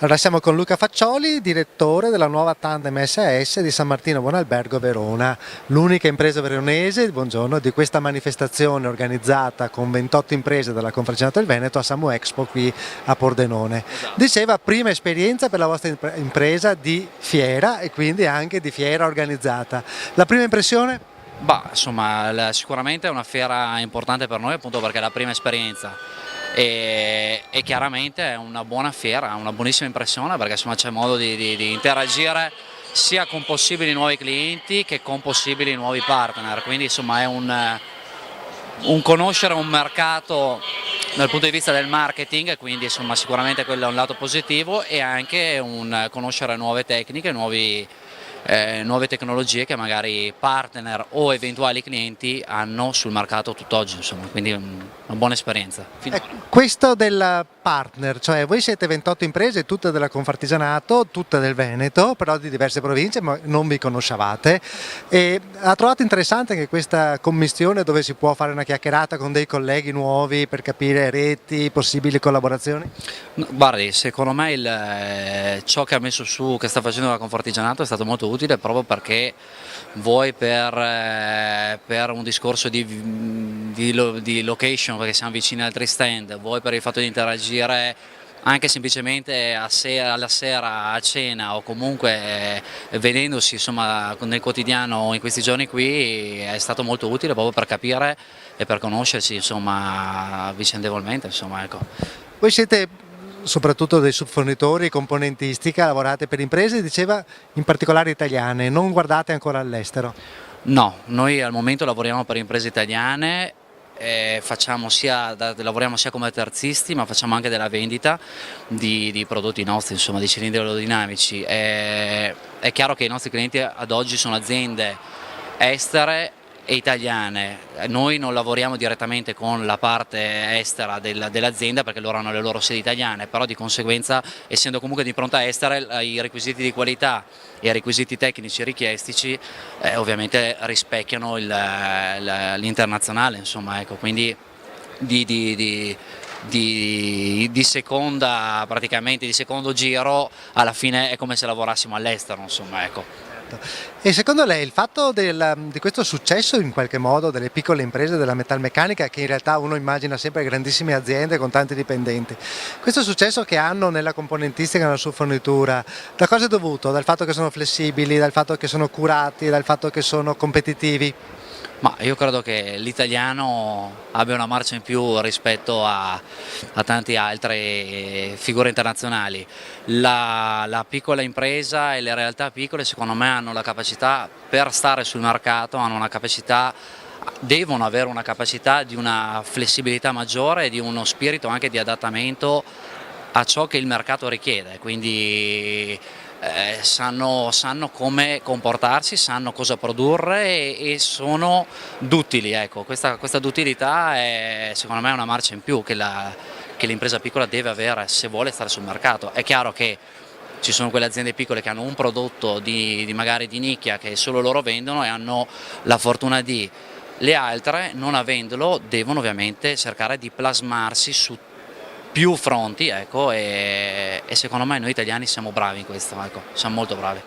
Allora siamo con Luca Faccioli, direttore della nuova Tandem SAS di San Martino Buonalbergo Verona, l'unica impresa veronese, buongiorno, di questa manifestazione organizzata con 28 imprese della Conffarinato del Veneto a Samu Expo qui a Pordenone. Esatto. Diceva prima esperienza per la vostra impresa di fiera e quindi anche di fiera organizzata. La prima impressione? Bah, insomma, sicuramente è una fiera importante per noi appunto perché è la prima esperienza e chiaramente è una buona fiera, una buonissima impressione perché insomma c'è modo di interagire sia con possibili nuovi clienti che con possibili nuovi partner, quindi insomma è un conoscere un mercato dal punto di vista del marketing, quindi insomma sicuramente quello è un lato positivo e anche un conoscere nuove tecniche, nuove tecnologie che magari partner o eventuali clienti hanno sul mercato tutt'oggi, insomma, quindi una buona esperienza. Questo del partner, cioè voi siete 28 imprese, tutte della Confartigianato, tutte del Veneto, però di diverse province, ma non vi conoscevate. E ha trovato interessante anche questa commistione dove si può fare una chiacchierata con dei colleghi nuovi per capire reti, possibili collaborazioni? No, guardi, secondo me ciò che ha messo su, che sta facendo la Confartigianato è stato molto utile proprio perché vuoi per un discorso di location, perché siamo vicini ad altri stand, vuoi per il fatto di interagire anche semplicemente alla sera a cena o comunque vedendosi insomma nel quotidiano in questi giorni qui è stato molto utile proprio per capire e per conoscersi insomma vicendevolmente insomma, ecco. Voi siete soprattutto dei subfornitori, componentistica, lavorate per imprese, diceva in particolare italiane, non guardate ancora all'estero. No, noi al momento lavoriamo per imprese italiane, lavoriamo sia come terzisti ma facciamo anche della vendita di prodotti nostri, insomma di cilindri aerodinamici. È chiaro che i nostri clienti ad oggi sono aziende estere e italiane, noi non lavoriamo direttamente con la parte estera dell'azienda perché loro hanno le loro sedi italiane, però di conseguenza essendo comunque di pronta estera i requisiti di qualità e i requisiti tecnici richiestici ovviamente rispecchiano l'internazionale, insomma, ecco, quindi di seconda, praticamente di secondo giro alla fine è come se lavorassimo all'estero, insomma, ecco. E secondo lei il fatto di questo successo in qualche modo delle piccole imprese della metalmeccanica, che in realtà uno immagina sempre grandissime aziende con tanti dipendenti, questo successo che hanno nella componentistica e nella subfornitura, da cosa è dovuto? Dal fatto che sono flessibili, dal fatto che sono curati, dal fatto che sono competitivi? Ma io credo che l'italiano abbia una marcia in più rispetto a tante altre figure internazionali. La piccola impresa e le realtà piccole secondo me hanno la capacità, per stare sul mercato, devono avere una capacità di una flessibilità maggiore e di uno spirito anche di adattamento a ciò che il mercato richiede, quindi sanno come comportarsi, sanno cosa produrre e sono duttili, ecco. Questa duttilità è secondo me una marcia in più che l'impresa piccola deve avere se vuole stare sul mercato. È chiaro che ci sono quelle aziende piccole che hanno un prodotto magari di nicchia che solo loro vendono e hanno la fortuna di, le altre non avendolo devono ovviamente cercare di plasmarsi su più fronti, ecco, e secondo me noi italiani siamo bravi in questo, ecco, siamo molto bravi.